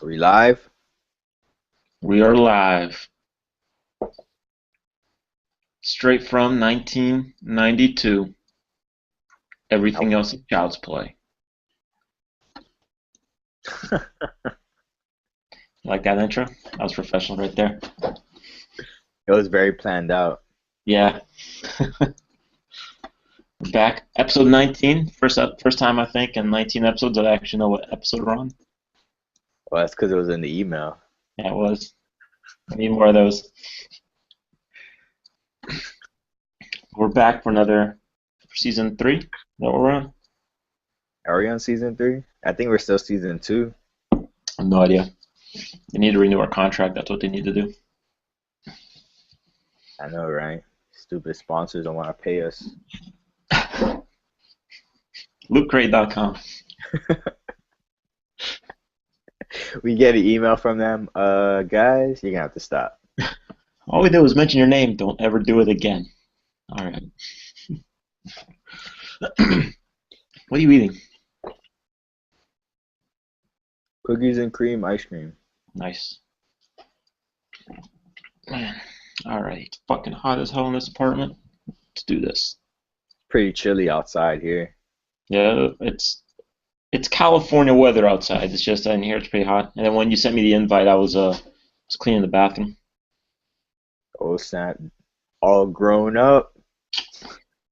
Are we live? We are live, straight from 1992. Nope. Everything else is child's play. Like that intro? That was professional right there. It was very planned out. Yeah, we're back. Episode 19. First time I think in 19 episodes that I actually know what episode we're on. Well, that's because it was in the email. Yeah, it was. I need more of those. We're back for season 3. Is that what we're on? Are we on season 3? I think we're still season 2. I have no idea. They need to renew our contract. That's what they need to do. I know, right? Stupid sponsors don't want to pay us. LootCrate.com. We get an email from them. Guys, you're gonna have to stop. All we did was mention your name. Don't ever do it again. All right. What are you eating? Cookies and cream ice cream. Nice. Man. All right. Fucking hot as hell in this apartment. Let's do this. Pretty chilly outside here. Yeah, it's California weather outside. It's just in here it's pretty hot. And then when you sent me the invite, I was cleaning the bathroom. Oh snap! All grown up.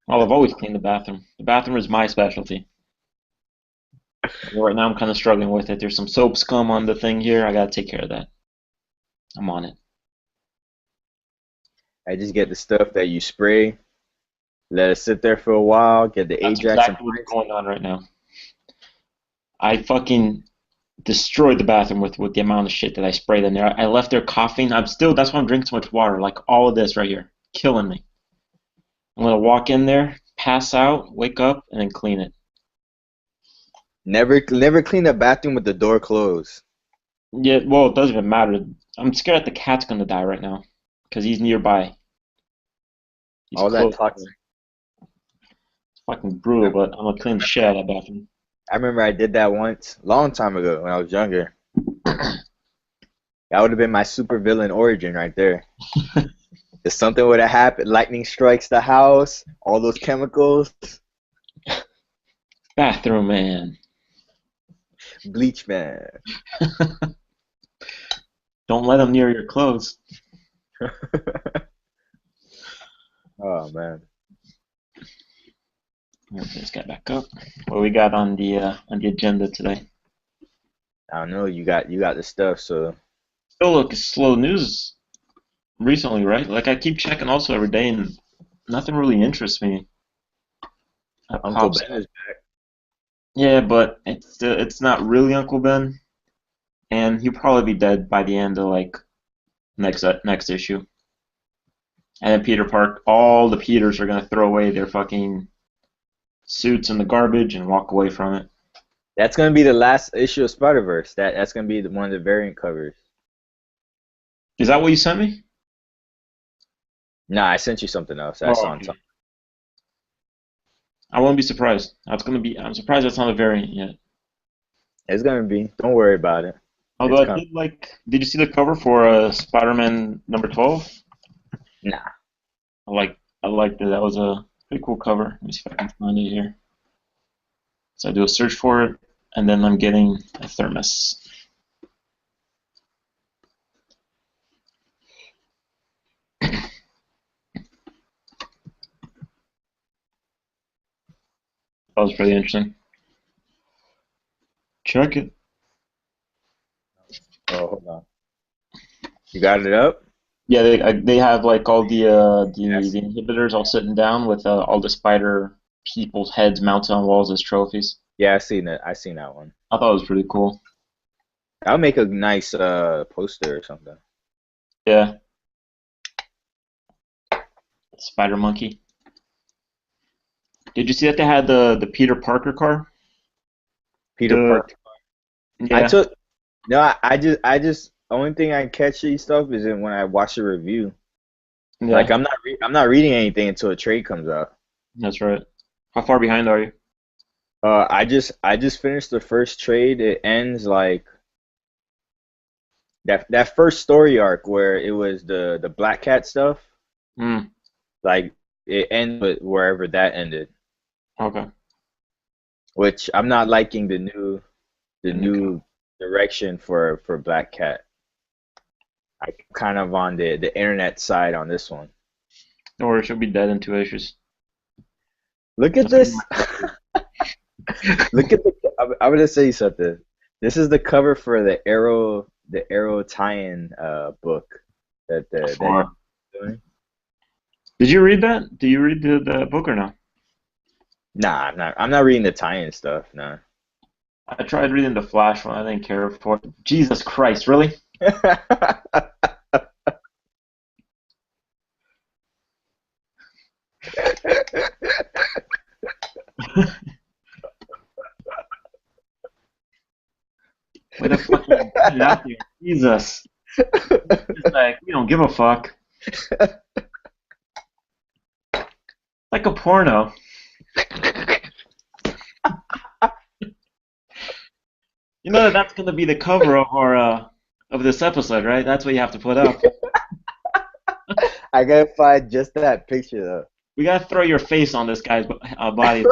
Well, I've always cleaned the bathroom. The bathroom is my specialty. Right now I'm kind of struggling with it. There's some soap scum on the thing here. I gotta take care of that. I'm on it. I just get the stuff that you spray. Let it sit there for a while. Get the That's Ajax and exactly what's going on right now. I fucking destroyed the bathroom with the amount of shit that I sprayed in there. I left there coughing. That's why I'm drinking so much water. Like all of this right here, killing me. I'm gonna walk in there, pass out, wake up, and then clean it. never clean the bathroom with the door closed. Yeah, well, it doesn't even matter. I'm scared that the cat's gonna die right now because he's nearby. He's All that close. toxic. It's fucking brutal, but I'm gonna clean the shit out of that bathroom. I remember I did that once, long time ago when I was younger. That would have been my supervillain origin right there. If something would have happened, lightning strikes the house, all those chemicals, Bathroom man. bleach man. Don't let him near your clothes. Oh man, Let's get this guy back up. What we got on the agenda today? I don't know. You got the stuff. So Still look slow news recently, right? Like I keep checking also every day, and nothing really interests me. That Uncle pops Ben up. is back. Yeah, but it's not really Uncle Ben, and he'll probably be dead by the end of like next issue. And then Peter Park, all the Peters are gonna throw away their fucking suits in the garbage and walk away from it. That's gonna be the last issue of Spider Verse. That's gonna be one of the variant covers. Is that what you sent me? Nah, I sent you something else. I Oh, saw on okay. top. I won't be surprised. That's gonna be. I'm surprised that's not a variant yet. It's gonna be. Don't worry about it. It's Although I coming. did like. Did you see the cover for Spider-Man number 12? Nah. I liked it. That was a pretty cool cover. Let me see if I can find it here. So I do a search for it, and then I'm getting a thermos. That was pretty interesting. Check it. Oh, hold on. You got it up? Yeah, they have like all Yes. the inhibitors all sitting down with all the spider people's heads mounted on walls as trophies. Yeah, I seen it. I seen that one. I thought it was pretty cool. I'll make a nice poster or something. Yeah, Spider Monkey. Did you see that they had the Peter Parker car? Peter The Park. I yeah took no. I just only thing I catch these stuff is when I watch the review. Like yeah I'm not reading anything until a trade comes out. that's right. How far behind are you? I just finished the first trade. It ends like that first story arc where it was the Black Cat stuff. Mm, Like it ended with wherever that ended, okay. which I'm not liking the The new cover. new direction for Black Cat. I'm kind of on the internet side on this one. Or she'll be dead in 2 issues. Look at That's gonna be this. my Look at the. I'm gonna say something. This is the cover for the Arrow tie-in book that for. doing. Did you read that? Did you read the book or no? Nah, I'm not reading the tie-in stuff. Nah. I tried reading the Flash one. I didn't care for it. Jesus Christ, really? Way to fucking put it out there. Jesus. It's like, we don't give a fuck. Like a porno. You know that's gonna be the cover of our of this episode, right? That's what you have to put up. I gotta find just that picture though. We gotta throw your face on this guy's body.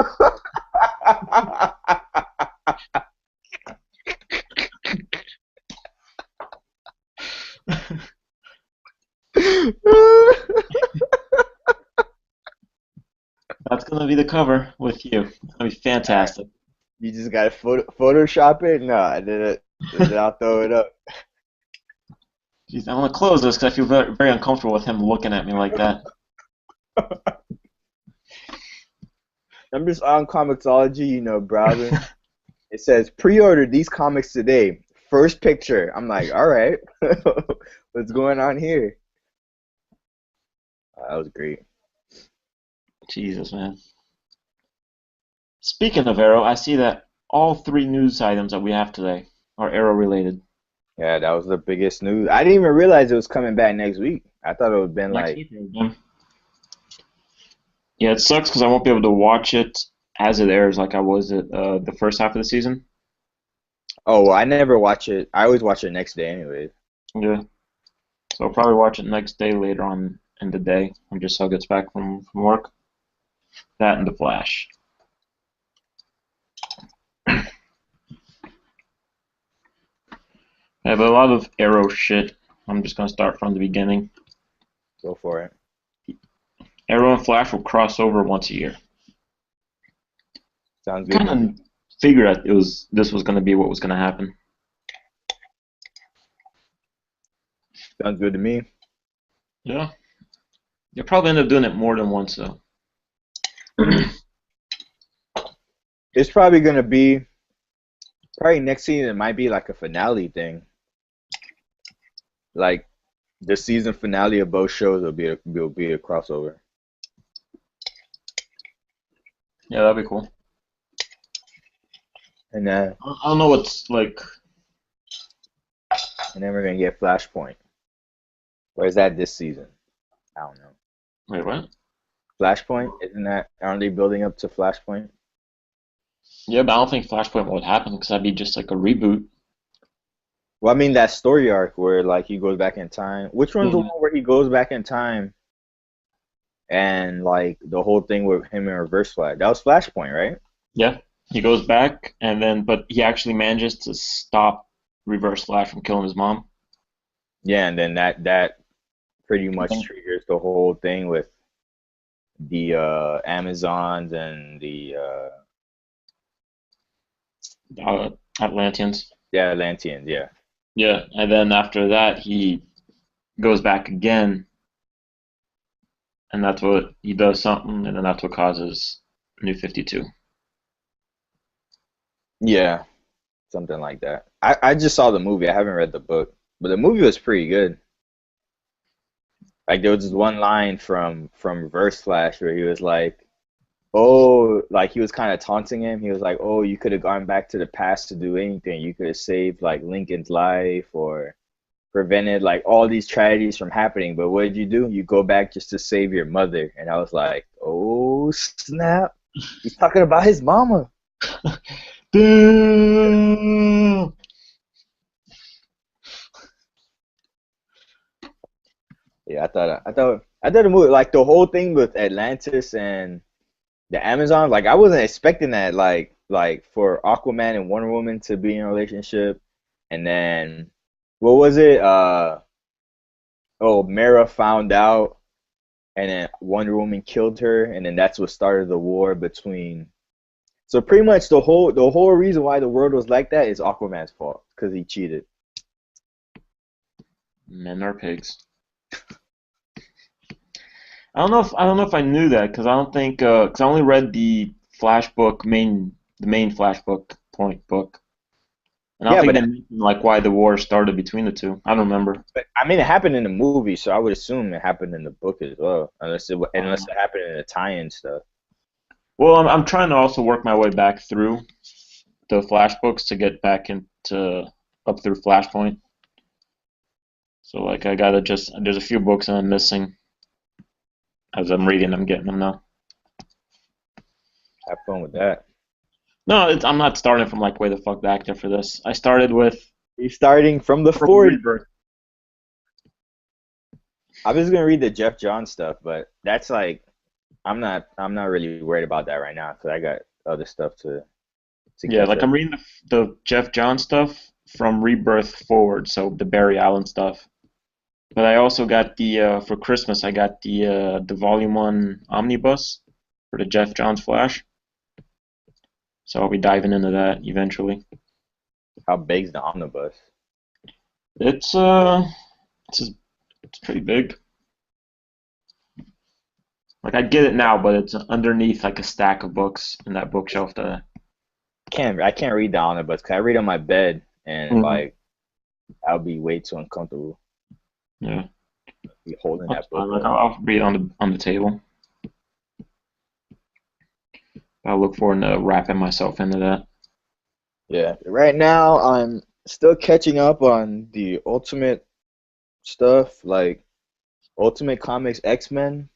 That's gonna be the cover with you. It's gonna be fantastic. You just gotta Photoshop it? No, I did it. Then I'll throw it up. Jeez, I want to close this because I feel very, very uncomfortable with him looking at me like that. I'm just on Comixology, browsing. It says pre-order these comics today. First picture. I'm like, all right, what's going on here? That was great. Jesus, man. Speaking of Arrow, I see that all 3 news items that we have today are Arrow related. Yeah, that was the biggest news. I didn't even realize it was coming back next week. I thought it would have been Next like, week, again. Yeah, it sucks because I won't be able to watch it as it airs like I was at the first half of the season. oh, well, I never watch it. I always watch it next day anyway. Yeah. So I'll probably watch it next day later on in the day when Giselle gets back from work. That and The Flash. Yeah, but a lot of Arrow shit. I'm just gonna start from the beginning. Go for it. Arrow and Flash will cross over once a year. Sounds good. Kind of figured this was gonna be what was gonna happen. Sounds good to me. Yeah. You'll probably end up doing it more than once though. It's probably gonna be next season. It might be like a finale thing. Like the season finale of both shows will be a crossover. Yeah, that'd be cool. And I don't know what's like. then we're gonna get Flashpoint. Or is that this season? I don't know. Wait, what? Flashpoint? Aren't they building up to Flashpoint? Yeah, but I don't think Flashpoint would happen because that'd be just like a reboot. Well, I mean that story arc where like he goes back in time. Which one's the one where he goes back in time and like the whole thing with him and Reverse Flash? That was Flashpoint, right? Yeah, he goes back and then, but he actually manages to stop Reverse Flash from killing his mom. Yeah, and then that pretty much triggers the whole thing with the Amazons and the Atlanteans. Atlanteans, yeah. Yeah, and then after that he goes back again, and that's what he does something, and then that's what causes New 52. Yeah, something like that. I just saw the movie. I haven't read the book, but the movie was pretty good. Like there was this one line from Reverse Flash where he was like, "Oh," like he was kind of taunting him. He was like, "Oh, you could have gone back to the past to do anything. You could have saved like Lincoln's life or prevented like all these tragedies from happening. But what did you do? You go back just to save your mother." And I was like, "Oh snap! He's talking about his mama." Damn! Yeah, I thought the movie, like the whole thing with Atlantis and the Amazon, like I wasn't expecting that, like for Aquaman and Wonder Woman to be in a relationship, and then what was it? Oh, Mera found out, and then Wonder Woman killed her, and then that's what started the war between. So pretty much the whole reason why the world was like that is Aquaman's fault because he cheated. Men are pigs. I don't know if I knew that because I don't think because I only read the main Flash book point book, and I don't Yeah, think but they mentioned like why the war started between the two. I don't remember. I mean it happened in the movie, so I would assume it happened in the book as well, unless Uh, it happened in the tie-in stuff. well, I'm trying to also work my way back through the Flash books to get back into up through Flashpoint. So like I gotta just there's a few books I'm missing as I'm reading. I'm getting them now. Have fun with that. No, I'm not starting from like way the fuck back there for this. I started with He's starting from the from 40. Rebirth. I was gonna read the Jeff Johns stuff, but that's like I'm not really worried about that right now because I got other stuff to Yeah, catch like up. I'm reading the Jeff Johns stuff from Rebirth forward, so the Barry Allen stuff. But I also got the for Christmas I got the Volume One omnibus for the Jeff Johns Flash. So I'll be diving into that eventually. How big's the omnibus? It's uh it's it's pretty big. Like I'd get it now, but it's underneath like a stack of books in that bookshelf that. I can't read the omnibus because I read on my bed and Mhm. like I'll be way too uncomfortable Yeah, be holding that's that fine. book Like up. I'll read on the table. I'll look forward to wrapping myself into that. Yeah. Right now I'm still catching up on the Ultimate stuff, like Ultimate Comics X-Men.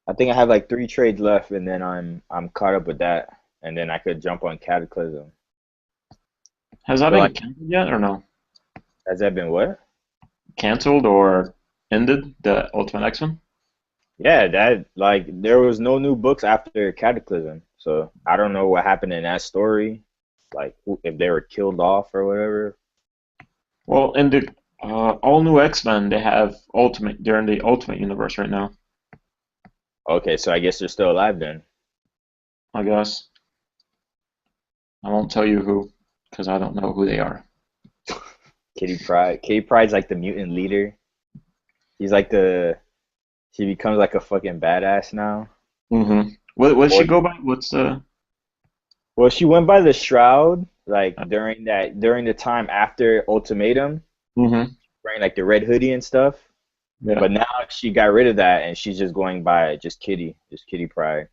I think I have like 3 trades left, and then I'm caught up with that, and then I could jump on Cataclysm. Has that But been like, canceled yet or no? has that been what? Canceled or ended the Ultimate X-Men? Yeah, that like there was no new books after Cataclysm, so I don't know what happened in that story, like if they were killed off or whatever. Well, in the all new X-Men, they have Ultimate. They're in the Ultimate universe right now. Okay, so I guess they're still alive then. I guess I won't tell you who because I don't know who they are. Kitty Pryde. Kitty Pryde's like the mutant leader. He's like the She becomes like a fucking badass now. What does she Or go by? What's the? well, she went by the Shroud like during the time after Ultimatum, Mm-hmm. wearing like the red hoodie and stuff. Yeah. But now she got rid of that and she's just going by just Kitty Pryde.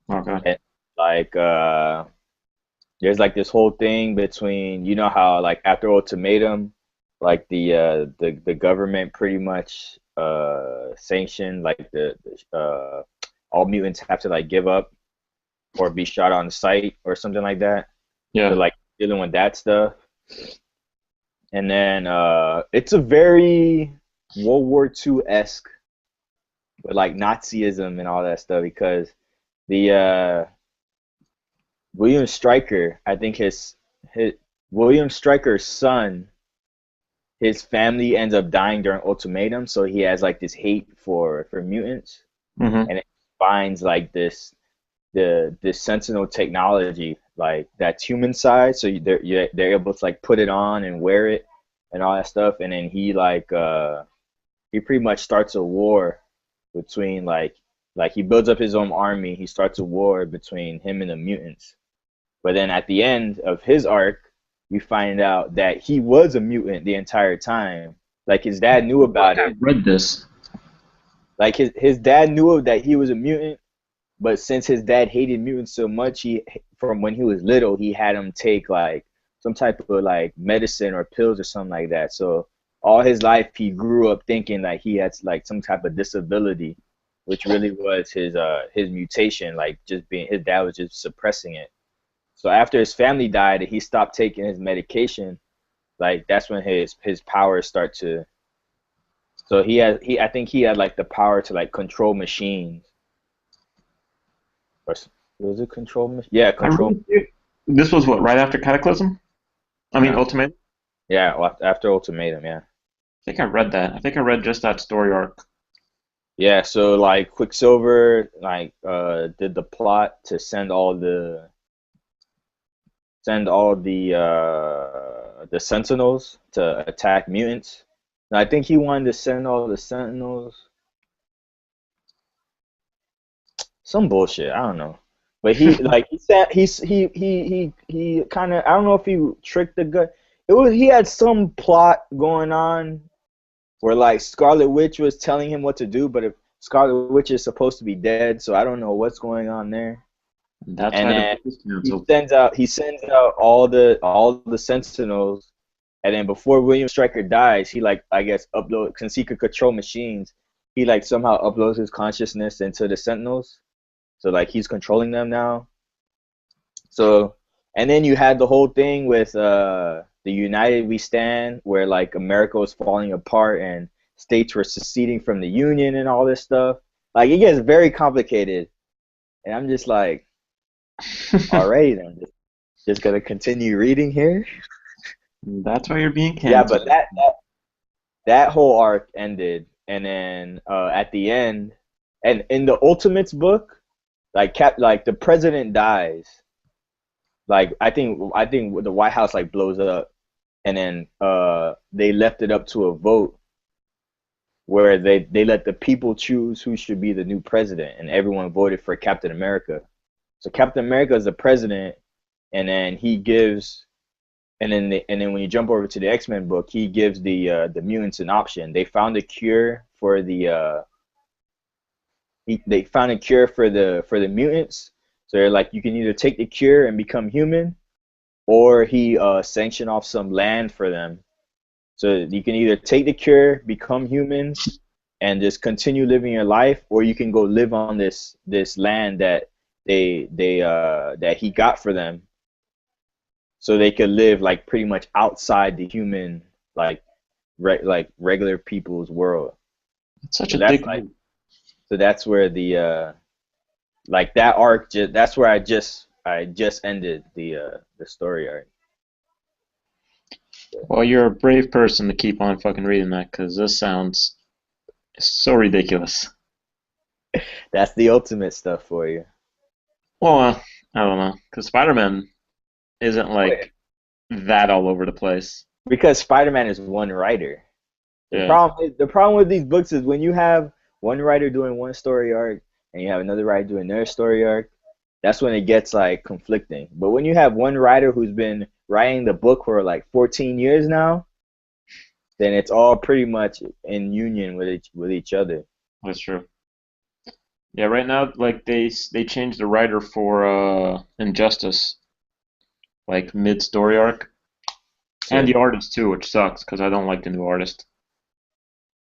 Okay. And like there's like this whole thing between how like after Ultimatum, like the government pretty much sanctioned like the all mutants have to like give up or be shot on sight or something like that. So Yeah. like dealing with that stuff. And then it's a very World War II esque with like Nazism and all that stuff because the William Stryker, I think his William Stryker's son, his family ends up dying during Ultimatum, so he has like this hate for mutants, Mm-hmm. and it finds like this Sentinel technology like that's human side, so they're able to like put it on and wear it and all that stuff, and then he pretty much starts a war between like he builds up his own army. He starts a war between him and the mutants. But then at the end of his arc, we find out that he was a mutant the entire time. Like his dad knew Like about I it. read this. Like his dad knew that he was a mutant, but since his dad hated mutants so much, he from when he was little, he had him take like some type of like medicine or pills or something like that. So all his life he grew up thinking that he had like some type of disability, which really was his mutation, like just being his dad was just suppressing it. So after his family died and he stopped taking his medication, like that's when his powers start to So I think he had like the power to like control machines. Or was it control machine? Yeah, I control. really think this was what, right after Cataclysm? I mean, No. Ultimate. Yeah, well, after Ultimatum, yeah. I think I read that. I think I read just that story arc. Yeah, so like Quicksilver like did the plot to send all the Sentinels to attack mutants. And I think he wanted to send all the Sentinels some bullshit. I don't know. But he like he said he kind of I don't know if he tricked the guy. It was he had some plot going on where like Scarlet Witch was telling him what to do, but if Scarlet Witch is supposed to be dead, so I don't know what's going on there. That's And why the then book was canceled. he sends out all the Sentinels, and then before William Stryker dies, he like I guess upload since he could control machines, he like somehow uploads his consciousness into the Sentinels. So like he's controlling them now. So and then you had the whole thing with the United We Stand, where like America was falling apart and states were seceding from the Union and all this stuff. Like it gets very complicated, and I'm just like, alrighty then, just gonna continue reading here. That's why you're being Yeah, but canceled. that whole arc ended, and then at the end, and in the Ultimates book, like the president dies. Like I think the White House like blows up, and then they left it up to a vote where they let the people choose who should be the new president, and everyone voted for Captain America. So Captain America is the president, and then he gives, and then when you jump over to the X-Men book, he gives the mutants an option. They found a cure for they found a cure for the mutants. So they're like, you can either take the cure and become human, or he sanctioned off some land for them. So you can either take the cure, become humans, and just continue living your life, or you can go live on this land that that he got for them, so they could live like pretty much outside the human like like regular people's world. It's such So a that's dick like move. so that's where the like that arc that's where I just ended the story arc. Well, you're a brave person to keep on fucking reading that because this sounds so ridiculous. That's the ultimate stuff for you. Well, I don't know, because Spider-Man isn't Wait, like that all over the place. because Spider-Man is one writer. Yeah, The problem with these books is when you have one writer doing one story arc and you have another writer doing their story arc, that's when it gets like conflicting. But when you have one writer who's been writing the book for like 14 years now, then it's all pretty much in union with each other. that's true. Yeah, right now, like they changed the writer for Injustice, like mid-story arc, and Shit. the artist too, which sucks because I don't like the new artist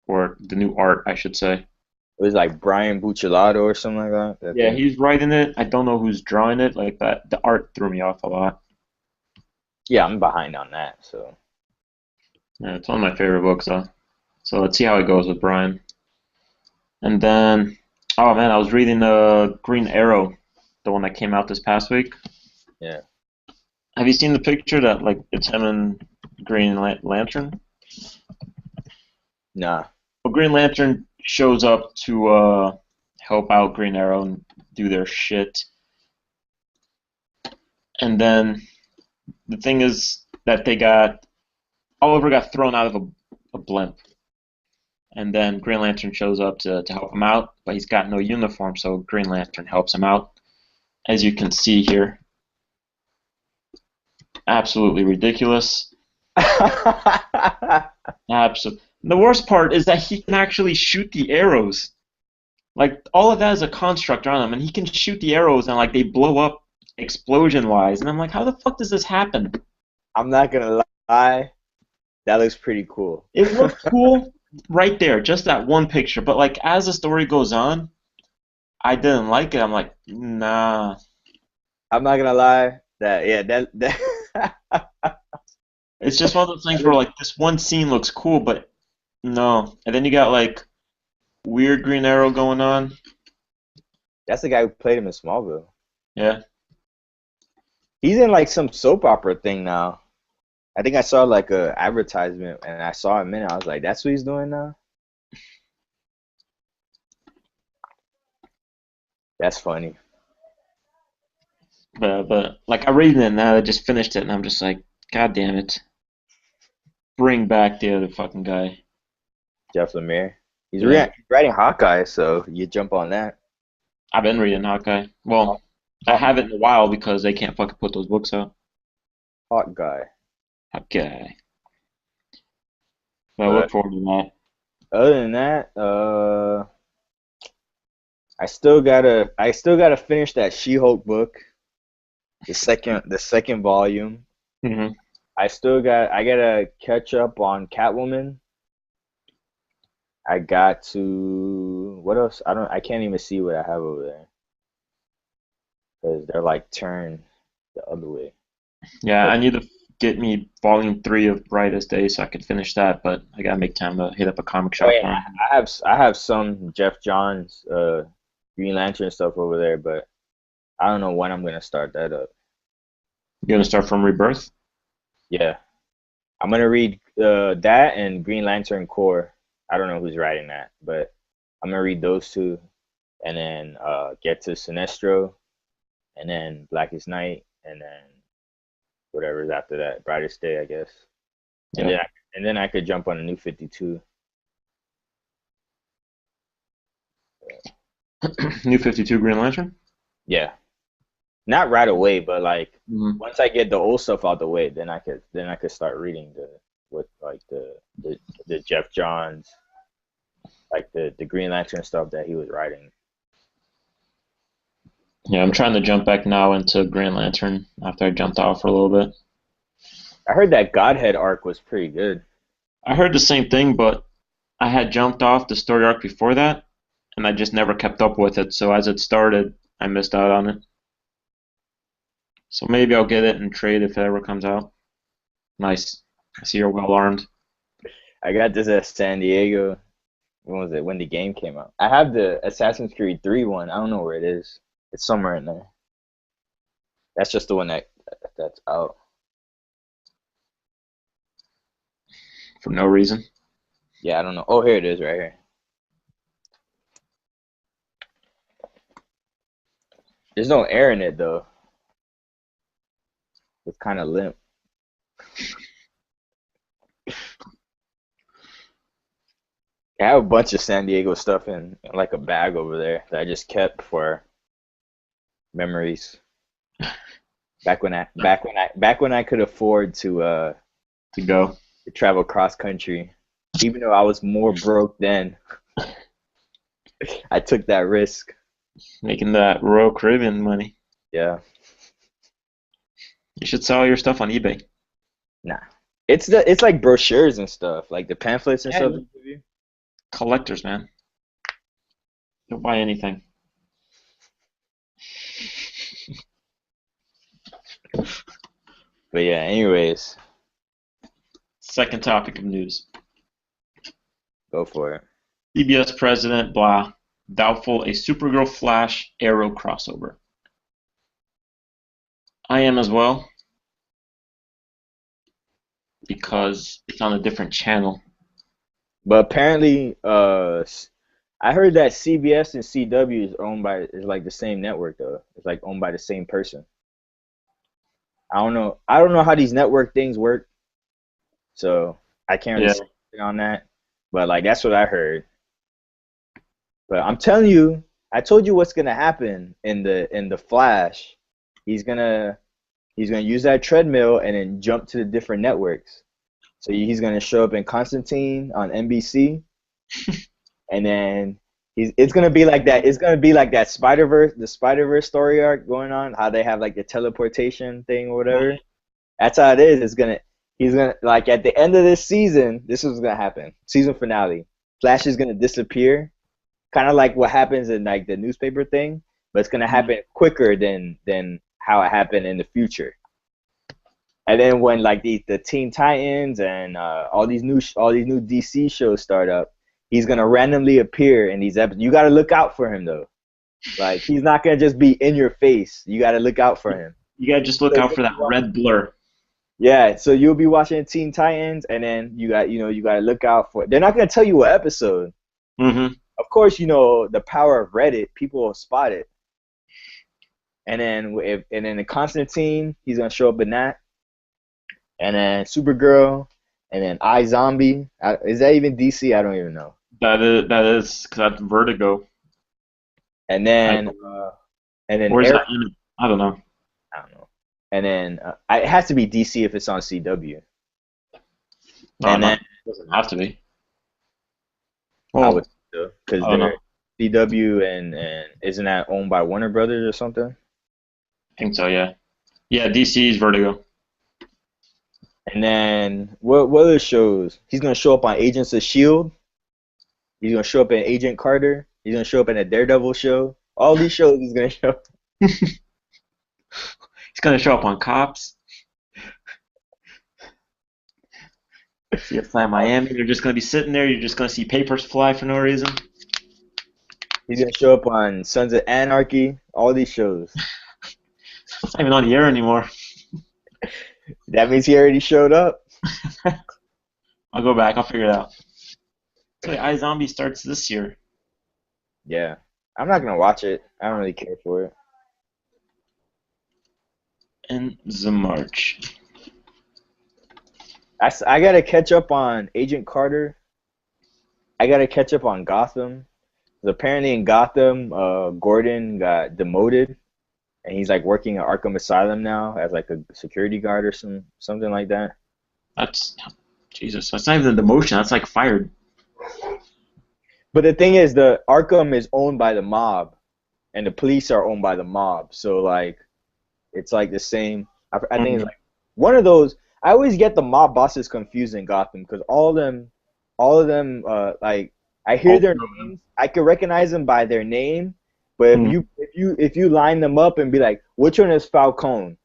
or the new art, I should say. It was like Brian Buccellato or something like that. I Yeah, think. he's writing it. I don't know who's drawing it. Like that, the art threw me off a lot. Yeah, I'm behind on that. So Yeah, it's one of my favorite books, though. So let's see how it goes with Brian. And then, oh man, I was reading Green Arrow, the one that came out this past week. yeah, Have you seen the picture that like it's him and Lantern? nah. Well, Green Lantern shows up to help out Green Arrow and do their shit. And then the thing is that Oliver got thrown out of a blimp. And then Green Lantern shows up to help him out, but he's got no uniform, so Green Lantern helps him out. As you can see here, absolutely ridiculous. Absolutely. The worst part is that he can actually shoot the arrows. Like all of that is a construct on him, and he can shoot the arrows and like they blow up explosion wise. And I'm like, how the fuck does this happen? I'm not gonna lie. That looks pretty cool. It looked cool right there, just that one picture. But like as the story goes on, I didn't like it. I'm like, nah. I'm not gonna lie. That yeah, that It's just one of those things where looks like this one scene looks cool, but No. And then you got like weird Green Arrow going on. That's the guy who played him in Smallville. Yeah. He's in like some soap opera thing now. I think I saw like a advertisement and I saw him in it. I was like, that's what he's doing now? That's funny. But like I read it now, I just finished it and I'm just like, God damn it. Bring back the other fucking guy. Jeff Lemire. Yeah. He's writing Hawkeye, so you jump on that. I've been reading Hawkeye. Well, Hawk, I Hawk, haven't in a while because they can't fucking put those books out. Hawk guy. Hawkeye. But I look But forward to that. other than that, I still gotta finish that She-Hulk book, the second volume. Hmm. I gotta catch up on Catwoman. I got to what else? I can't even see what I have over there because they're like turned the other way. Yeah, But I need to get me volume 3 of Brightest Day so I can finish that, but I gotta make time to hit up a comic oh shop yeah, tomorrow. I have some Jeff Johns Green Lantern stuff over there, but I don't know when I'm gonna start that up. You gonna start from Rebirth? Yeah, I'm gonna read that and Green Lantern Corps. I don't know who's writing that, but I'm gonna read those two and then get to Sinestro and then Blackest Night and then whatever's after that, Brightest Day, I guess. And Yeah. then I could jump on a new 52. New 52 Green Lantern? Yeah, not right away, but like Hmm. once I get the old stuff out the way, then I could start reading the Jeff Johns like the Green Lantern stuff that he was writing. Yeah, I'm trying to jump back now into Green Lantern after I jumped off for a little bit. I heard that Godhead arc was pretty good. I heard the same thing, but I had jumped off the story arc before that, and I just never kept up with it. So as it started, I missed out on it. So maybe I'll get it and trade if it ever comes out. Nice. I see you're well armed. I got this at San Diego. When was it? When the game came out. I have the Assassin's Creed 3 one. I don't know where it is. It's somewhere in there. That's just the one that's out. For no reason. Yeah, I don't know. Oh, here it is right here. There's no air in it though. It's kind of limp. I have a bunch of San Diego stuff in like a bag over there that I just kept for memories. Back when I could afford To go. to travel cross country, even though I was more broke then, I took that risk. Making that Royal Caribbean money. Yeah, You should sell your stuff on eBay. nah. It's like brochures and stuff, like the pamphlets and stuff Yeah. they give you. Collectors, man. Don't buy anything. But yeah, anyways, Second topic of news. go for it. CBS president, blah, doubtful a Supergirl Flash Arrow crossover. I am as well because it's on a different channel. But apparently, I heard that CBS and CW is like the same network though. It's like owned by the same person. I don't know. I don't know how these network things work, so I can't really Yeah. say anything on that. But like that's what I heard. But I'm telling you, I told you what's gonna happen in the Flash. He's gonna he's gonna use that treadmill and then jump to the different networks. So he's gonna show up in Constantine on NBC, and then it's gonna be like that. It's gonna be like that the Spider Verse story arc going on. How they have like the teleportation thing or whatever. That's how it is. He's gonna like at the end of this season. This is what's gonna happen. Season finale. Flash is gonna disappear, kind of like what happens in like the newspaper thing, but it's gonna happen quicker than how it happened in the future. And then when like the Teen Titans and all these new DC shows start up, he's gonna randomly appear in these episodes. You gotta look out for him though. Like he's not gonna just be in your face. You gotta look out for him. You gotta just look So out for that red blur. yeah, so you'll be watching Teen Titans, and then you gotta look out for. They're not gonna tell you what episode. Mm-hmm. Of course, the power of Reddit, people will spot it. And then the Constantine, he's gonna show up in that. And then Supergirl, and then iZombie. Is that even DC? I don't even know. That is because that's Vertigo. And then Where's Arrow, that in? I don't know. I don't know. And then it has to be DC if it's on CW. And then It doesn't have to be. I Well, would because I don't know. they're CW and isn't that owned by Warner Brothers or something? I think so, yeah. Yeah, DC's Vertigo. And then what other shows? He's gonna show up on Agents of Shield. He's gonna show up in Agent Carter. He's gonna show up in a Daredevil show. All these shows he's gonna show up. He's gonna show up on Cops. CSI Miami. They're just gonna be sitting there. You're just gonna see papers fly for no reason. He's gonna show up on Sons of Anarchy. All these shows. It's not even on the air anymore. That means he already showed up. I'll go back. I'll figure it out. So iZombie starts this year. Yeah, I'm not gonna watch it. I don't really care for it. In the March. I gotta catch up on Agent Carter. I gotta catch up on Gotham. 'Cause apparently in Gotham, Gordon got demoted, and he's like working at Arkham Asylum now as like a security guard or something like that. That's Jesus. That's not even a demotion. That's like fired. But the thing is, the Arkham is owned by the mob, and the police are owned by the mob. So like, it's like the same. I think it's like one of those. I always get the mob bosses confused in Gotham because all of them, like I hear their names, I can recognize them by their name, but if you line them up and be like, which one is Falcone?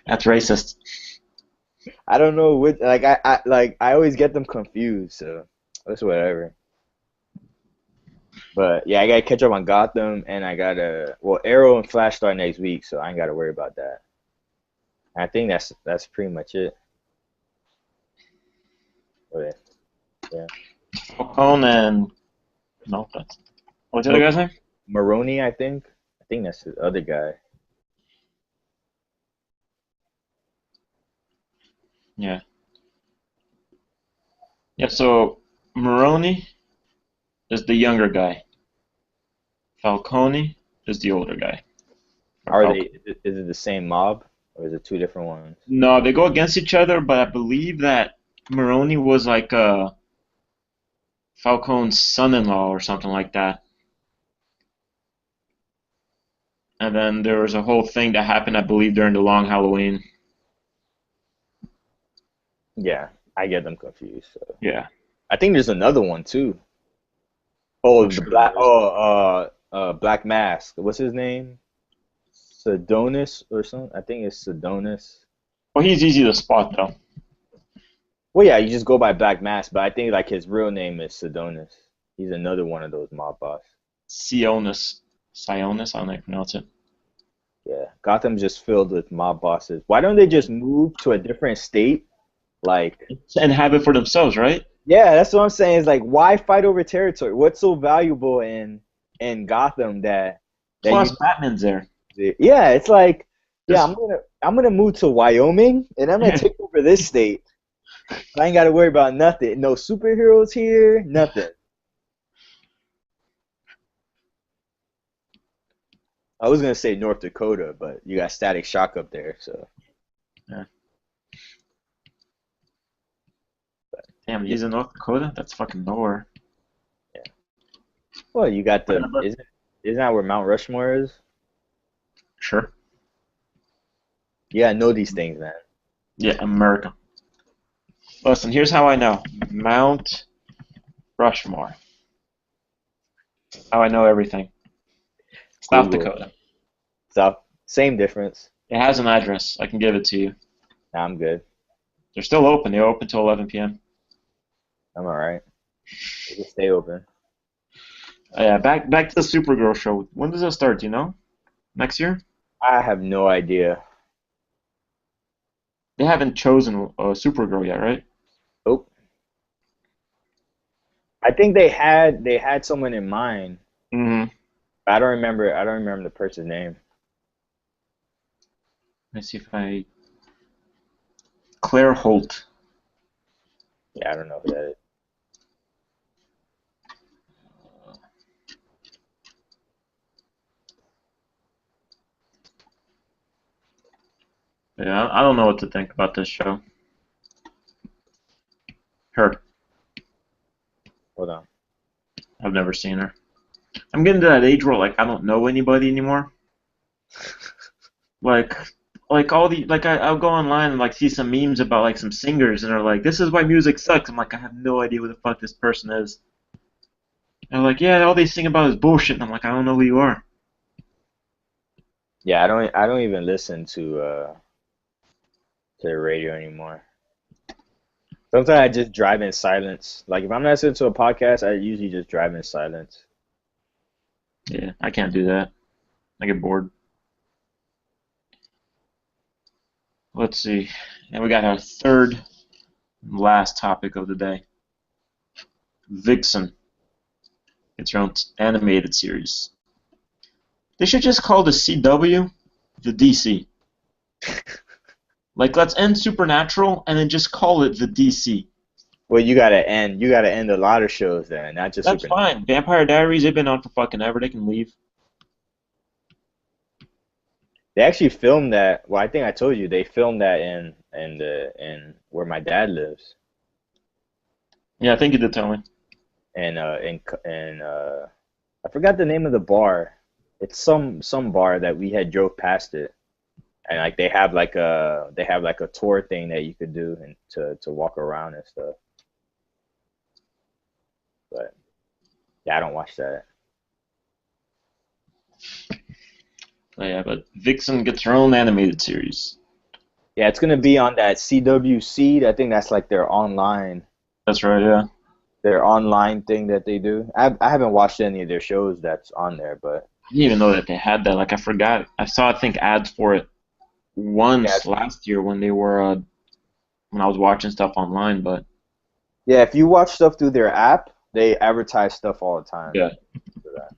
That's racist. I don't know which. I always get them confused. So that's whatever. But yeah, I gotta catch up on Gotham, and I gotta Arrow and Flash start next week, so I ain't gotta worry about that. I think that's pretty much it. Okay. Yeah. Falcone and no, that's what's the other guy's name? Maroney, I think. I think that's the other guy. Yeah. Yeah. So Maroney is the younger guy. Falcone is the older guy. Is it the same mob, or is it two different ones? No, they go against each other, but I believe that Maroney was like Falcone's son-in-law or something like that. And then there was a whole thing that happened, I believe, during the Long Halloween. Yeah, I get them confused. So. Yeah. I think there's another one too. Oh, the black. Black Mask. What's his name? Sedonis or something. I think it's Sedonis. Well, he's easy to spot though. Well, yeah, you just go by Black Mask, but I think like his real name is Sedonis. He's another one of those mob boss. Sionis. I don't know how to pronounce it. Yeah, Gotham's just filled with mob bosses. Why don't they just move to a different state? Like, and have it for themselves, right? Yeah, that's what I'm saying. Is like, why fight over territory? What's so valuable in Gotham that Plus, Batman's there. Yeah, it's like, yeah, I'm gonna move to Wyoming and I'm gonna take over this state. I ain't gotta worry about nothing. No superheroes here, nothing. I was gonna say North Dakota, but you got Static Shock up there, so. Yeah. Damn, he's in North Dakota? That's fucking nowhere. Yeah. Well, you got isn't that where Mount Rushmore is? Sure. Yeah, I know these things, man. Yeah, America. Listen, here's how I know. Mount Rushmore. How I know everything. South Dakota. Same difference. It has an address. I can give it to you. Nah, I'm good. They're still open. They're open till 11 p.m. I'm all right. We can stay open. Yeah, back to the Supergirl show. When does that start? Do you know? Next year? I have no idea. They haven't chosen Supergirl yet, right? Oh, I think they had someone in mind. Mm-hmm. I don't remember. I don't remember the person's name. Let's see if I. Claire Holt. Yeah, I don't know who that is. Yeah, I don't know what to think about this show. Her. Hold on. I've never seen her. I'm getting to that age where like I don't know anybody anymore. Like all the I'll go online and like see some memes about like some singers and they're like, this is why music sucks. I'm like, I have no idea who the fuck this person is. And they're like, yeah, all they sing about is bullshit. And I'm like, I don't know who you are. Yeah, I don't even listen to the radio anymore. Sometimes I just drive in silence. Like if I'm not listening to a podcast, I usually just drive in silence. Yeah, I can't do that. I get bored. Let's see. And we got our third and last topic of the day. Vixen. It's her own animated series. They should just call the CW the DC. Like, let's end Supernatural and then just call it the DC. Well, you gotta end a lot of shows then, not just That's Supernatural. fine. Vampire Diaries, they've been on for fucking ever. They can leave. They actually filmed that. Well, I think I told you they filmed that in where my dad lives, Yeah, I think you did tell me. and I forgot the name of the bar. It's some bar that we had drove past it, and like they have like a tour thing that you could do and to walk around and stuff. But yeah, I don't watch that. Yeah, but Vixen gets her own animated series. Yeah, it's gonna be on that CWC. I think that's like That's right, yeah. their online thing that they do. I haven't watched any of their shows that's on there, but I didn't even know that they had that. Like, I forgot. I saw, I think, ads for it yeah, once last year when they were, when I was watching stuff online, but yeah. If you watch stuff through their app, they advertise stuff all the time yeah. for that.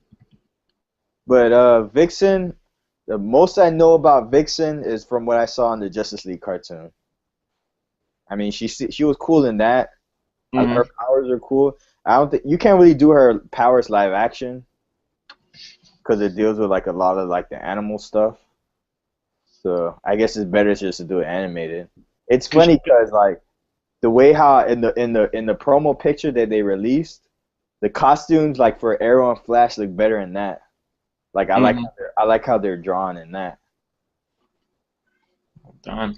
But Vixen, the most I know about Vixen is from what I saw in the Justice League cartoon. I mean, she was cool in that. Her Hmm. powers are cool. I don't think you can't really do her powers live action because it deals with like a lot of like the animal stuff. So I guess it's better just to do it animated. It's Cause funny because like the way how in the promo picture that they released, the costumes like for Arrow and Flash look better in that. Like hmm. I like how they're drawn in that. Done.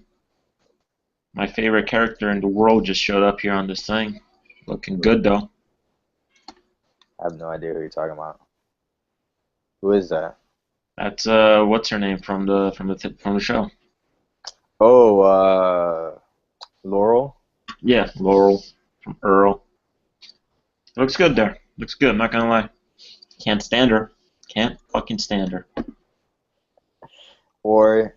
My favorite character in the world just showed up here on this thing. Looking good, though. I have no idea who you're talking about. Who is that? That's, what's her name from the show? Oh, Laurel. Yeah, Laurel from Earl. Looks good there. Looks good, I'm not gonna lie. Can't stand her. Can't fucking stand her. Or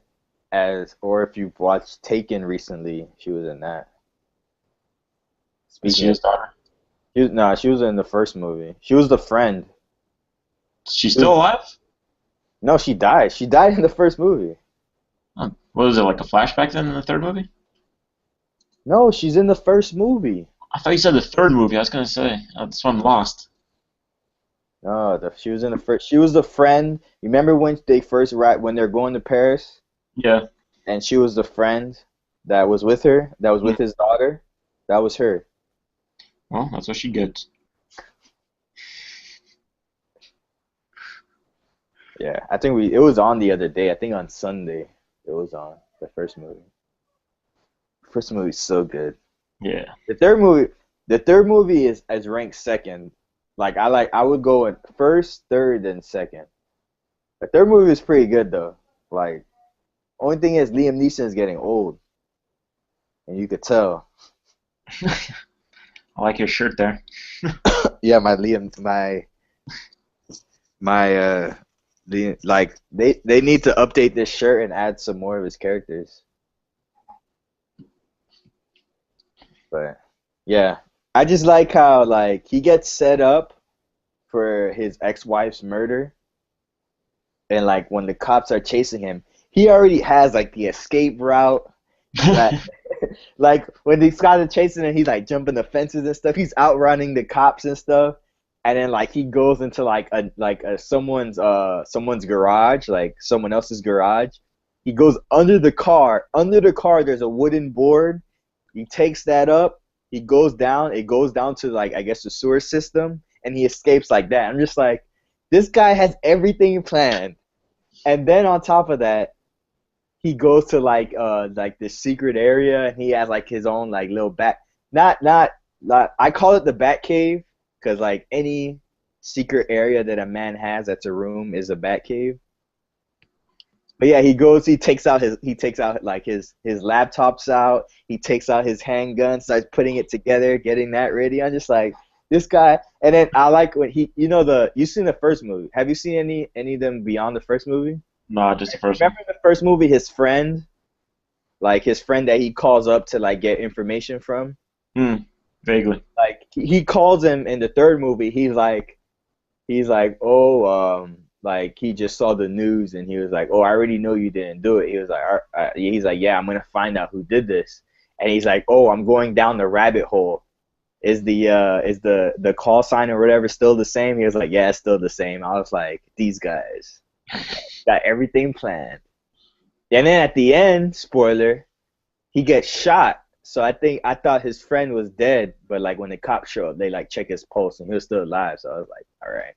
or if you've watched Taken recently, she was in that. Is she Speaking of, his daughter? she was in the first movie. She was the friend. She's She was, still alive? no, she died. She died in the first movie. What is it, like a flashback then in the third movie? No, she's in the first movie. I thought you said the third movie. I was gonna say. That's why I'm lost. No, she was in the first. She was the friend. Remember when they first when they're going to Paris, Yeah. and she was the friend that was with her, that was Mm. with his daughter. That was her. Well, that's what she gets. Yeah, I think it was on the other day. I think on Sunday it was on the first movie. First movie's so good. Yeah. The third movie, the third movie is ranked second. I would go in first, third, and second. The third movie is pretty good though. Like, only thing is Liam Neeson is getting old, and you could tell. I like your shirt there. Yeah, my like they need to update this shirt and add some more of his characters. But yeah, I just like how like he gets set up for his ex-wife's murder, and like when the cops are chasing him, he already has like the escape route that like when these guys are chasing him, he's like jumping the fences and stuff. He's outrunning the cops and stuff. And then like he goes into like a someone's garage, like someone else's garage. He goes under the car. Under the car there's a wooden board. He takes that up. He goes down. It goes down to like I guess the sewer system, and he escapes like that. I'm just like, this guy has everything planned. And then on top of that, he goes to like this secret area, and he has like his own like little bat. Not I call it the bat cave because like any secret area that a man has that's a room is a bat cave. But yeah, he takes out like his laptops out, he takes out his handgun, starts putting it together, getting that ready. I'm just like, this guy. And then I like when you've seen the first movie. Have you seen any of them beyond the first movie? No, just the first one. Remember the first movie, his friend that he calls up to like get information from? Vaguely. Like he calls him in the third movie. He's like, oh, like he just saw the news and he was like, oh, I already know you didn't do it. He was like, he's like, yeah, I'm gonna find out who did this. And he's like, oh, I'm going down the rabbit hole. Is the call sign or whatever still the same? He was like, yeah, it's still the same. I was like, these guys got everything planned. And then at the end, spoiler, he gets shot. So I thought his friend was dead, but like when the cops show up, they like check his pulse and he was still alive. So I was like, all right.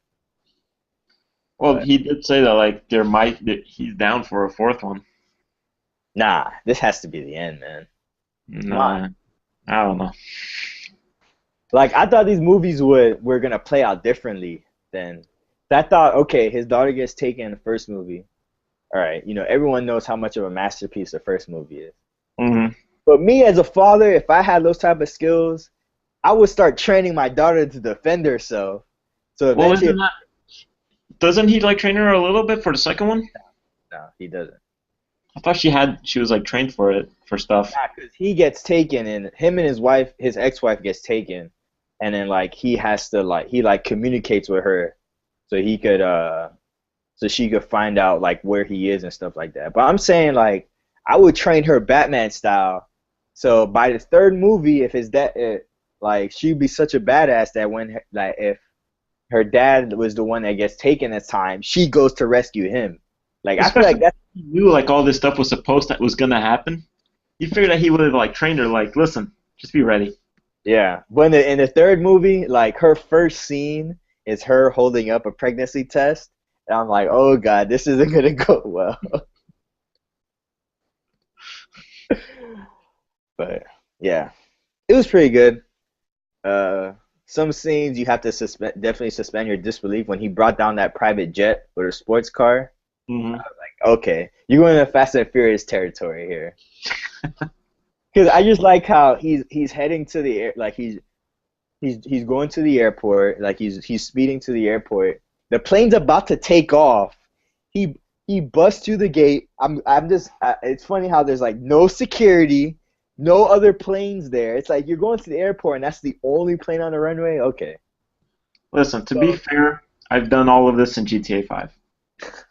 Well, But he did say that he's down for a fourth one. nah, this has to be the end, man. Come Nah, on. I don't know. Like I thought these movies were gonna play out differently than I thought. Okay, his daughter gets taken in the first movie. All right, everyone knows how much of a masterpiece the first movie is. hmm But me as a father, if I had those type of skills, I would start training my daughter to defend herself. So Well, eventually, doesn't he like train her a little bit for the second one? no, he doesn't. I thought she was like trained for it for stuff. Nah, 'cause he gets taken, and him and his ex-wife gets taken, and then like he has to he like communicates with her, so he could so she could find out like where he is and stuff like that. But I'm saying like I would train her Batman style. So by the third movie, if his dad like she'd be such a badass that when like if her dad was the one that gets taken this time, she goes to rescue him. Like I feel Especially like that's if he knew like all this stuff was gonna happen. You figured that he would have like trained her like, listen, just be ready. yeah. But in the third movie, like her first scene is her holding up a pregnancy test, and I'm like, oh god, this isn't gonna go well. But yeah, it was pretty good. Some scenes you have to definitely suspend your disbelief when he brought down that private jet with a sports car. hmm Okay, you're going to Fast and Furious territory here. Because I just like how he's heading to the air, like he's going to the airport, like he's speeding to the airport. The plane's about to take off. He busts through the gate. I'm just it's funny how there's like no security, no other planes there. It's like you're going to the airport and that's the only plane on the runway. Okay. Listen, to be fair, I've done all of this in GTA 5.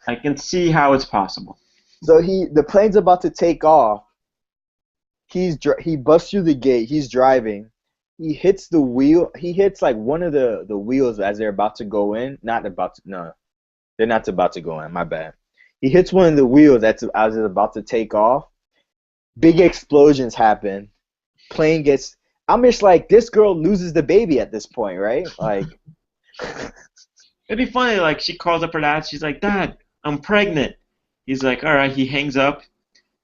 I can see how it's possible. So the plane's about to take off. He busts through the gate. He's driving. He hits the wheel. He hits like one of the wheels as they're about to go in. Not about to. No, they're not about to go in. My bad. He hits one of the wheels as it's about to take off. Big explosions happen. Plane gets. I'm just like, this girl loses the baby at this point, right? Like, It'd be funny, like she calls up her dad. She's like, "Dad, I'm pregnant." He's like, "All right." He hangs up.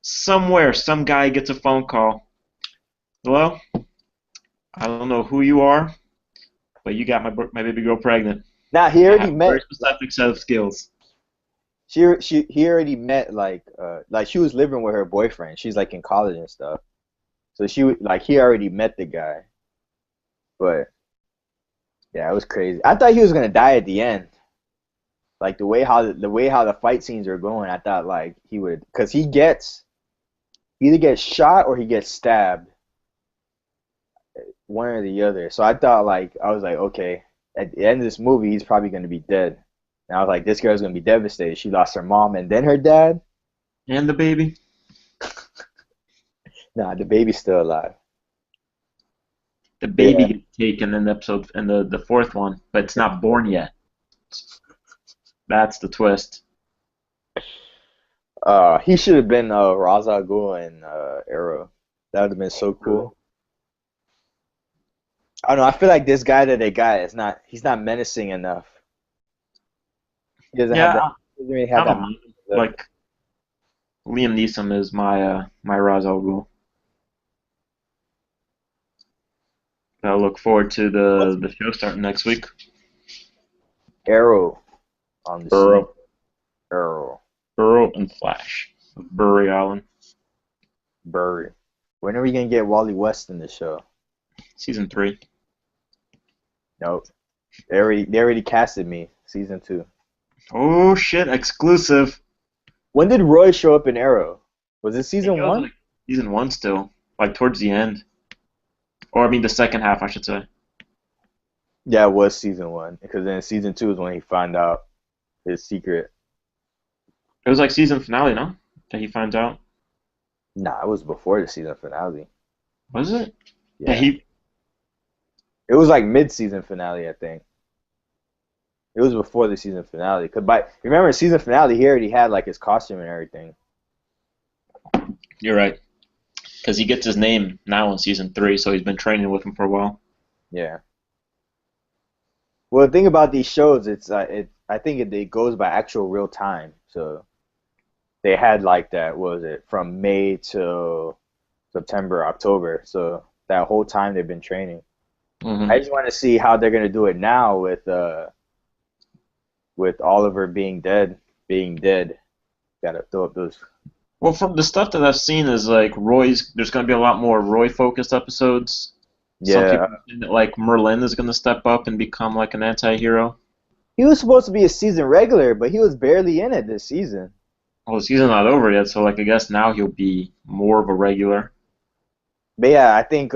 Somewhere, some guy gets a phone call. Hello? I don't know who you are, but you got my baby girl pregnant. now he I already have a met. very specific set of skills. he already met like she was living with her boyfriend. She's like in college and stuff. So he already met the guy. But yeah, it was crazy. I thought he was gonna die at the end. Like the way how the fight scenes are going, I thought like he would, because he either gets shot or he gets stabbed, one or the other. So I was like, okay, at the end of this movie, he's probably gonna be dead. And I was like, this girl's gonna be devastated. She lost her mom and then her dad. And the baby. Nah, the baby's still alive. The baby Yeah. gets taken in the fourth one, but it's not born yet. That's the twist. He should have been Ra's al Ghul in Arrow. That would have been so cool. I don't know. I feel like this guy that they got he's not menacing enough. He doesn't have that. Yeah, He doesn't really I have don't that mind. look. Like Liam Neeson is my Ra's al Ghul. I look forward to the show starting next week. Arrow on the scene. Burrow, Arrow. Burrow, and Flash of Burry Island, Burry. When are we gonna get Wally West in the show? season 3. Nope. They already casted me, season 2. Oh shit! Exclusive. When did Roy show up in Arrow? Was it I think season it was 1? like season 1 still, like towards the end, or I mean the second half, I should say. Yeah, it was season 1. Because then season 2 is when he found out his secret. It was like season finale, no? That he finds out. Nah, it was before the season finale. Was it? Yeah, Yeah. It was like mid-season finale, I think. It was before the season finale. Remember season finale, he already had like his costume and everything. You're right. Because he gets his name now in season 3, so he's been training with him for a while. Yeah. Well, the thing about these shows, I think it goes by actual real time. So they had like that, what was it, from May to September, October. So that whole time they've been training. I just want to see how they're gonna do it now with Oliver being dead. Gotta throw up those. Well, from the stuff that I've seen is like there's going to be a lot more Roy-focused episodes. Some Yeah. people think that like Merlin is going to step up and become like an anti-hero. He was supposed to be a season regular, but he was barely in it this season. Well, the season's not over yet, so like I guess now he'll be more of a regular. But yeah, I think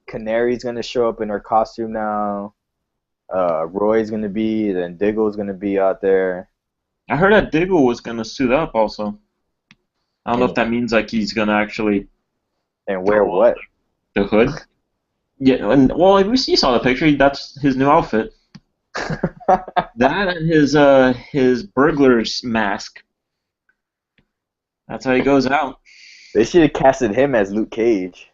Canary's gonna show up in her costume now. Roy's gonna be, then Diggle's gonna be out there. I heard that Diggle was going to suit up also. I don't know And, if that means like he's going to actually and wear throw off what? the hood. Yeah, and well, you saw the picture. That's his new outfit. That and his burglar's mask. That's how he goes out. They should have casted him as Luke Cage.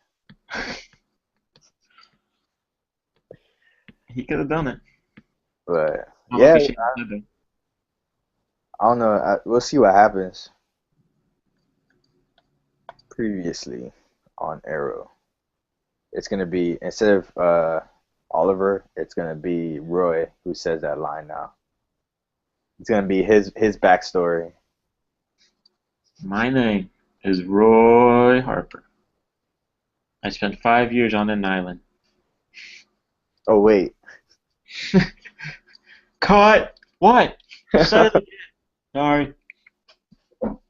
He could have done it. But I don't know yeah, if he should have done it. I don't know. We'll see what happens. Previously on Arrow, it's gonna be, instead of Oliver, it's gonna be Roy who says that line now. It's gonna be his backstory. My name is Roy Harper. I spent 5 years on an island. Oh wait, Cut! What? You said it again. Sorry.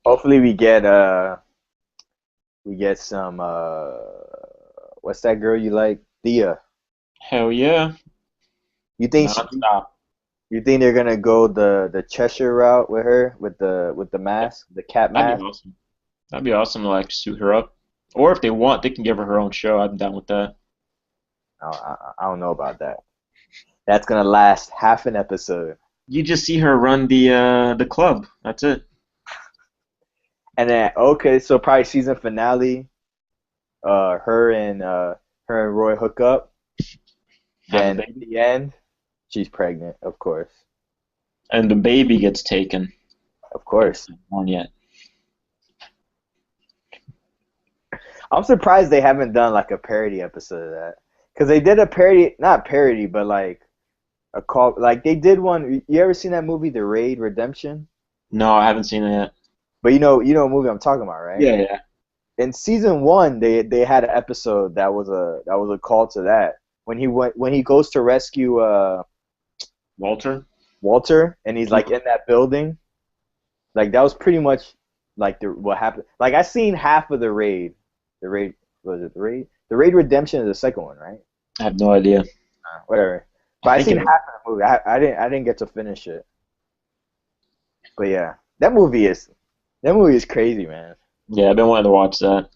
hopefully we get some what's that girl you like? Thea. Hell yeah. You think Non-stop. you think they're gonna go the Cheshire route with her with the mask, the cat That'd be mask? awesome. That'd be awesome to like suit her up. Or if they want, they can give her own show. I'm down with that. I don't know about that. That's gonna last half an episode. You just see her run the club. That's it. And then okay, so probably season finale, her and Roy hook up. Have a Then at baby. the end, she's pregnant, of course. And the baby gets taken. Of course. Not born yet. I'm surprised they haven't done like a parody episode of that. Because they did a parody, not parody, but like a call like they did one. You ever seen that movie, The Raid Redemption? No, I haven't seen it yet. But you know what movie I'm talking about, right? Yeah, yeah. In season one, they had an episode that was a call to that when he goes to rescue Walter? Walter and he's like in that building. Like that was pretty much like what happened. Like I seen half of the raid. The raid was it the raid? The raid redemption is the second one, right? I have no idea. Whatever. I But I think seen it half of the movie. I didn't get to finish it. But yeah, that movie is crazy, man. Yeah, I've been wanting to watch that.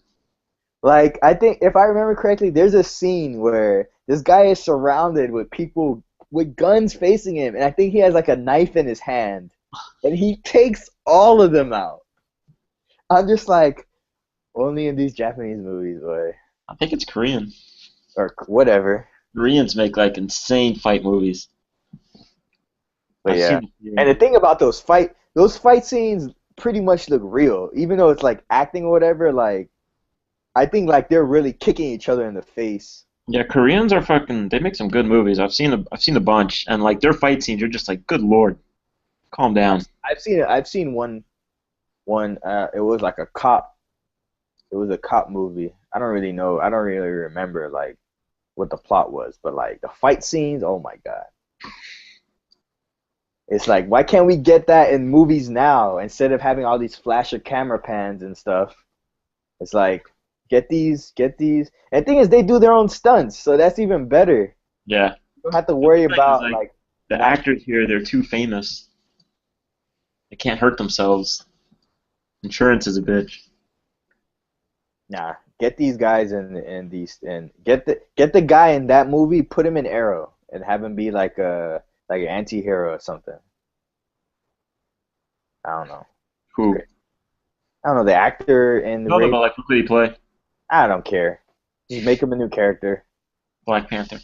Like I think if I remember correctly, there's a scene where this guy is surrounded with people with guns facing him, and I think he has like a knife in his hand, and he takes all of them out. I'm just like, only in these Japanese movies, boy, I think it's Korean. or whatever. Koreans make like insane fight movies. But I've yeah, seen a and few. the thing about those fight scenes pretty much look real, even though it's like acting or whatever. Like I think like they're really kicking each other in the face. Yeah, Koreans are fucking. They make some good movies. I've seen a bunch, and like their fight scenes, you're just like, good lord, calm down. I've seen it. I've seen one. It was like a cop. It was a cop movie. I don't really know. I don't really remember like what the plot was, but like the fight scenes. Oh my god. It's like, why can't we get that in movies now instead of having all these flasher camera pans and stuff? It's like, get these. And the thing is, they do their own stunts, so that's even better. Yeah. You don't have to The worry thing is, about like, like the not. actors here, they're too famous. They can't hurt themselves. Insurance is a bitch. Nah, get these guys in these and get the guy in that movie, put him in Arrow, and have him be like an anti-hero or something. I don't know. It's Who? great. I don't know the actor in the No, raid. but like, who could he play? I don't care. Just make him a new character. Black Panther.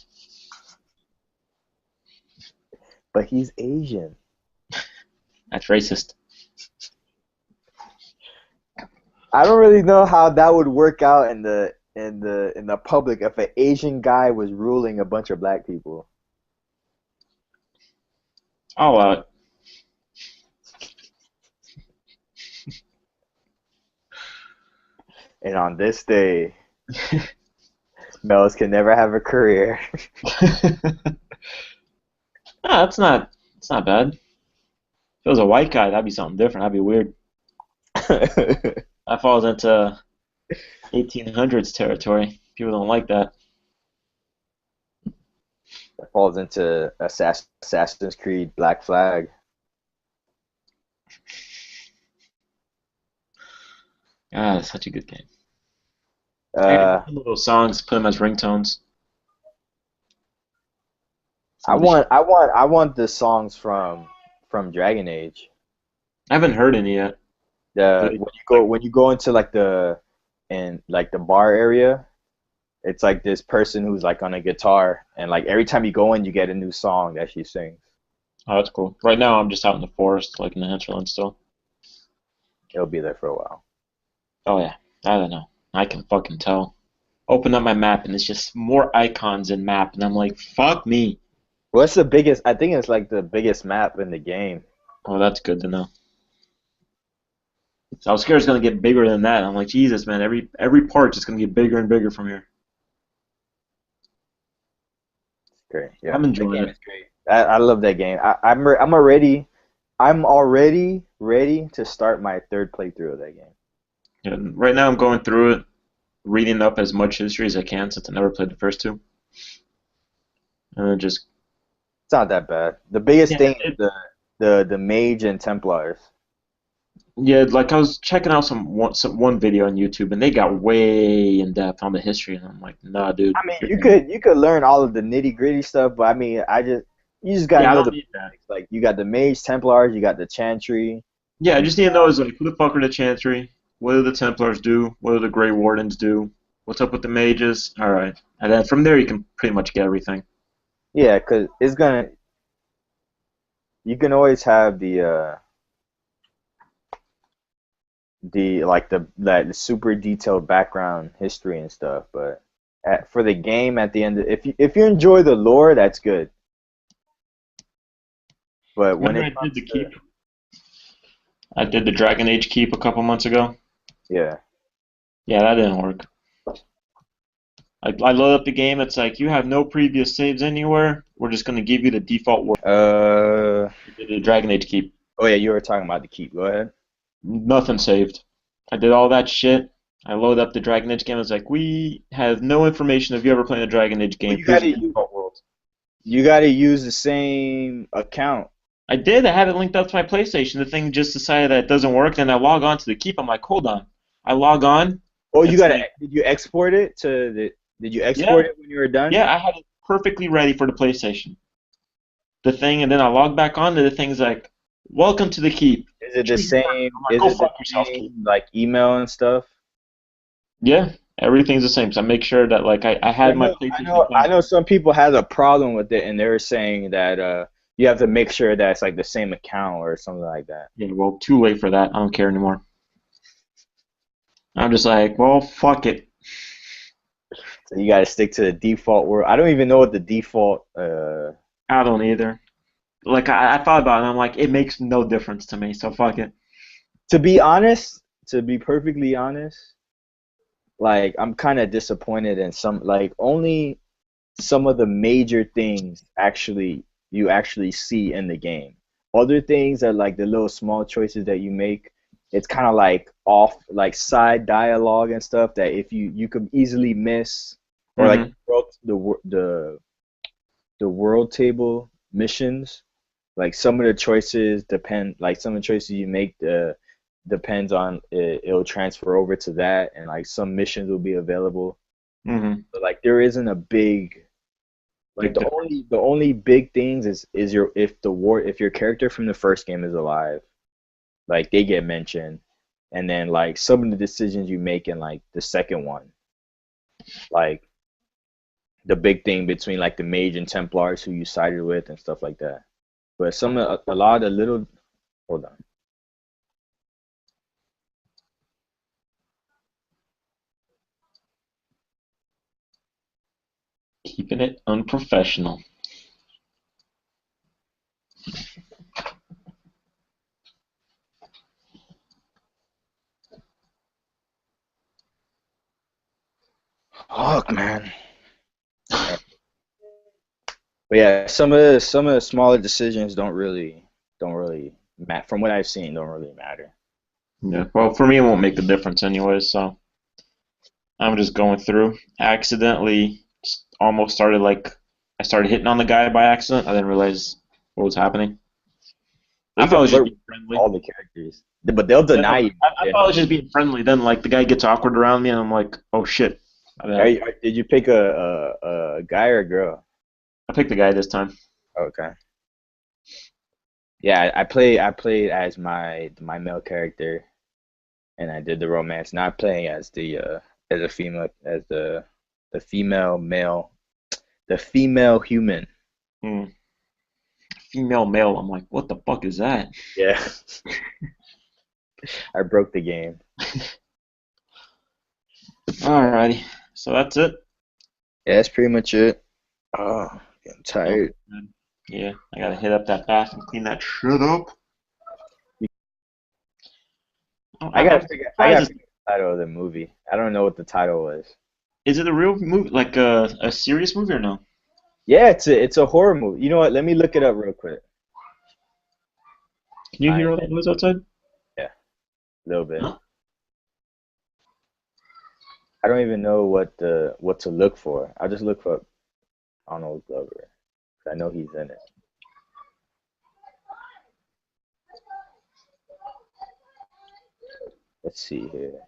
But he's Asian. That's racist. I don't really know how that would work out in the public if an Asian guy was ruling a bunch of black people. Oh, And on this day, males can never have a career. ah, that's not bad. If it was a white guy, that'd be something different. That'd be weird. That That falls into 1800s territory. People don't like that. falls into Assassin's Creed Black Flag. Ah, it's such a good game. I got Uh, some of those songs, put them as ringtones. I Some of the shit. I want the songs from Dragon Age. I haven't heard any yet. The But when you go into like the bar area, it's like this person who's like on a guitar, and like every time you go in, you get a new song that she sings. oh, that's cool. Right now, I'm just out in the forest, like in the hinterland still. It'll be there for a while. Oh yeah, I don't know. I can fucking tell. Open up my map and it's just more icons in map, and I'm like, fuck me. What's the biggest? I think it's like the biggest map in the game. Oh, that's good to know. So I was scared it's gonna get bigger than that. I'm like, Jesus, man, every part's just gonna get bigger and bigger from here. Great, yeah, I'm that enjoying game it. is great. I love that game. I'm already ready to start my third playthrough of that game. And right now, I'm going through it, reading up as much history as I can since I never played the first two, and then just It's not that bad. The biggest yeah, thing is the mage and Templars. yeah. Like I was checking out some one video on YouTube, and they got way in depth on the history, and I'm like, nah, dude. I mean, you could learn all of the nitty gritty stuff, but I mean, you just gotta Yeah, I know don't the need that. basics. Like you got the mage, Templars, you got the Chantry. Yeah, I You, just need to know is like who the fuck are the Chantry? What do the Templars do? What do the Grey Wardens do? What's up with the mages? All right, and then from there you can pretty much get everything. yeah, cause it's gonna. You can always have the like the super detailed background history and stuff, but for the game at the end, if you enjoy the lore, that's good. But when Remember it I did comes the to keep? I did the Dragon Age keep a couple months ago. yeah, Yeah, that didn't work. I load up the game. It's like you have no previous saves anywhere. We're just gonna give you the default world. uh, I did the Dragon Age keep. oh yeah, you were talking about the keep. Go ahead. Nothing saved. I did all that shit. I load up the Dragon Age game. It's like we have no information if you ever played a Dragon Age Well, game. Here's the default world. you gotta use the same account. I did. I had it linked up to my PlayStation. The thing just decided that it doesn't work. Then I log on to the keep. I'm like, hold on. I log on. Oh, you It's gotta. like, Did you export it to the? Did you yeah, export it when you were done? yeah. I had it perfectly ready for the PlayStation. The thing, and then I log back on to the thing's like, welcome to the keep. Is it the Treat you better. same? I'm like, Is go it the fuck yourself, keep. same like email and stuff? Yeah, everything's the same. So I make sure that like I I had my know, I PlayStation know, I account. know. Some people had a problem with it, and they were saying that you have to make sure that it's like the same account or something like that. Yeah, well, too late for that. I don't care anymore. I'm just like, well, fuck it. So you gotta stick to the default word. I don't even know what the default. I don't either. Like I thought about it, and I'm like, it makes no difference to me. So fuck it. To be honest, to be perfectly honest, like I'm kind of disappointed in some. Like only some of the major things you actually see in the game. Other things are like the little small choices that you make. It's kind of like off, like side dialogue and stuff that if you could easily miss, or like Hmm. the world table missions. Like some of the choices depend, like some of the choices you make depends on it'll transfer over to that, and like some missions will be available. Hmm. But like there isn't a big like Big the difference. only big things is your if your character from the first game is alive, like they get mentioned, and then like some of the decisions you make in like the second one, like the big thing between like the mage and Templars who you sided with and stuff like that. But a lot of the little hold on. Keeping it unprofessional. Fuck man. But yeah, some of the smaller decisions don't really matter from what I've seen don't really matter. Yeah. Well, for me, it won't make a difference anyways. So I'm just going through. Accidentally, almost started like I started hitting on the guy by accident. I didn't realize what was happening. Well, I you thought can I was just flirt being with friendly. all the characters, but they'll Yeah, deny no, you. I Yeah. thought I was just being friendly. Then like the guy gets awkward around me, and I'm like, oh shit. Did you pick a guy or a girl? I picked the guy this time. Okay. Yeah, I played as my male character, and I did the romance. Not playing as the as a female as the female male the female human. Hmm. Female male. I'm like, what the fuck is that? Yeah, I broke the game. Alrighty. So that's it. Yeah, that's pretty much it. Oh, getting Oh, tired. good. Yeah, I gotta hit up that bath and clean that shit up. I'm I surprised. gotta figure the title of the movie. I don't know what the title was. Is it a real movie, like a serious movie or no? Yeah, it's a horror movie. You know what? Let me look it up real quick. Can you I hear all that noise outside? Yeah, a little bit. Huh? I don't even know what to look for. I'll just look for Arnold Glover. 'Cause I know he's in it. Let's see here.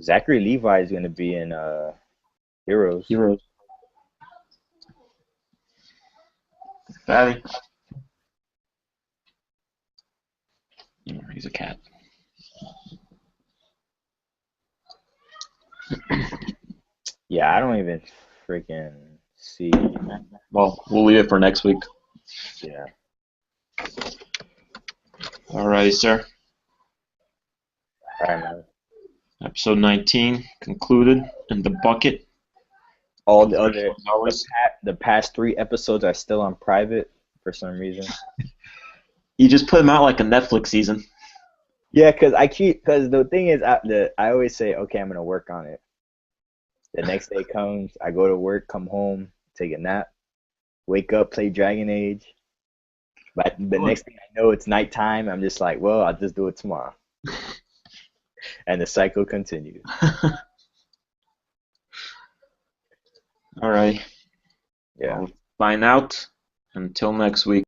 Zachary Levi is gonna be in Heroes. Heroes. Fatty. He's a cat. Yeah, I don't even freaking see. Well, we'll leave it for next week. Yeah. Alrighty, sir. All right, man. Episode 19 concluded in the bucket. All the Professional other as always. the past 3 episodes are still on private. for some reason. You just put them out like a Netflix season. Yeah, because the thing is, I always say, okay, I'm gonna work on it. The next day comes, I go to work, come home, take a nap, wake up, play Dragon Age. But the next thing I know, it's nighttime. I'm just like, well, I'll just do it tomorrow, and the cycle continues. All right. Yeah. I'll find out. Until next week.